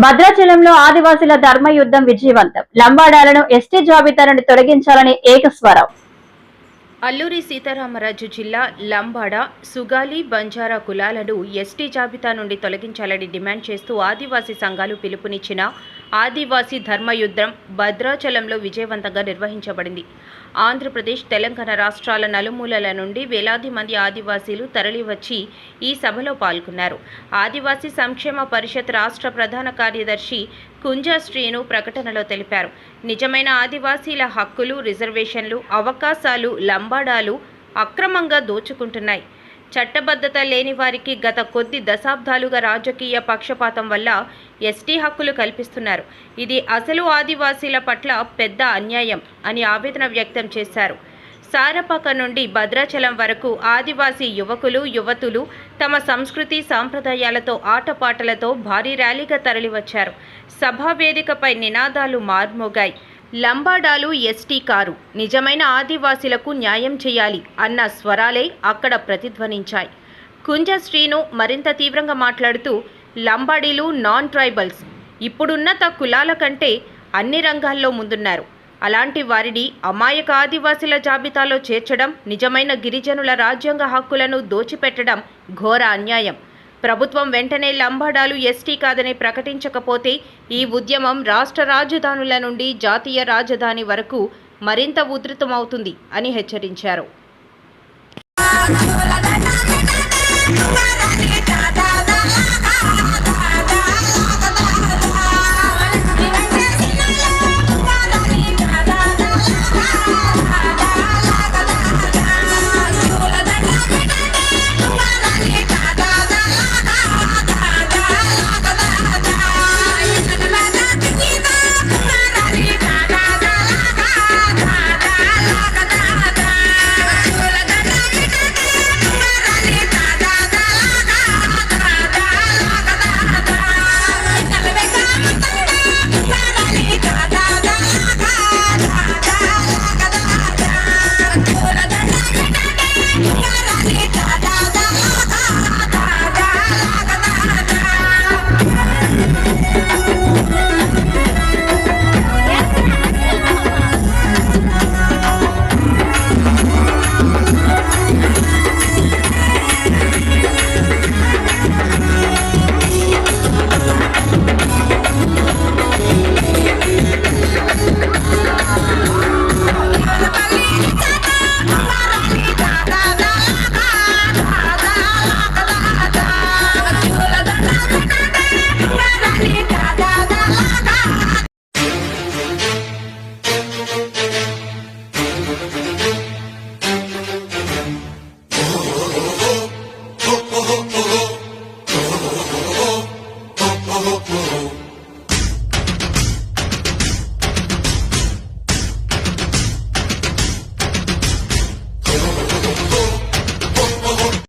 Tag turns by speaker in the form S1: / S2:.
S1: భద్రాచలంలో ఆదివాసీల ధర్మయుద్ధం విజయవంతం. లంబాడాలను ఎస్టీ జాబితా నుండి తొలగించాలని ఏకస్వరం.
S2: అల్లూరి సీతారామరాజు జిల్లా లంబాడ, సుగాలి, బంజారా కులాలను ఎస్టీ జాబితా నుండి తొలగించాలని డిమాండ్ చేస్తూ ఆదివాసీ సంఘాలు పిలుపునిచ్చిన ఆదివాసీ ధర్మయుద్ధం భద్రాచలంలో విజయవంతంగా నిర్వహించబడింది. ఆంధ్రప్రదేశ్, తెలంగాణ రాష్ట్రాల నలుమూలల నుండి వేలాది మంది ఆదివాసీలు తరలివచ్చి ఈ సభలో పాల్గొన్నారు. ఆదివాసీ సంక్షేమ పరిషత్ రాష్ట్ర ప్రధాన కార్యదర్శి కుంజా శ్రీను ప్రకటనలో తెలిపారు. నిజమైన ఆదివాసీల హక్కులు, రిజర్వేషన్లు, అవకాశాలు లంబాడాలు అక్రమంగా దోచుకుంటున్నాయి. చట్టబద్ధత లేని వారికి గత కొద్ది దశాబ్దాలుగా రాజకీయ పక్షపాతం వల్ల ఎస్టీ హక్కులు కల్పిస్తున్నారు. ఇది అసలు ఆదివాసీల పట్ల పెద్ద అన్యాయం అని ఆవేదన వ్యక్తం చేశారు. సారపాక నుండి భద్రాచలం వరకు ఆదివాసీ యువకులు, యువతులు తమ సంస్కృతి సాంప్రదాయాలతో, ఆటపాటలతో భారీ ర్యాలీగా తరలివచ్చారు. సభా వేదికపై నినాదాలు మార్మోగాయి. లంబాడాలు ఎస్టీ కారు, నిజమైన ఆదివాసీలకు న్యాయం చేయాలి అన్న స్వరాలే అక్కడ ప్రతిధ్వనించాయి. కుంజ శ్రీను మరింత తీవ్రంగా మాట్లాడుతూ, లంబాడీలు నాన్ ట్రైబల్స్ ఇప్పుడున్నత కులాల కంటే అన్ని రంగాల్లో ముందున్నారు. అలాంటి వారిని అమాయక ఆదివాసీల జాబితాలో చేర్చడం, నిజమైన గిరిజనుల రాజ్యాంగ హక్కులను దోచిపెట్టడం ఘోర అన్యాయం. ప్రభుత్వం వెంటనే లంబాడాలు ఎస్టీ కాదని ప్రకటించకపోతే ఈ ఉద్యమం రాష్ట్ర రాజధానుల నుండి జాతీయ రాజధాని వరకు మరింత ఉధృతమవుతుంది అని హెచ్చరించారు.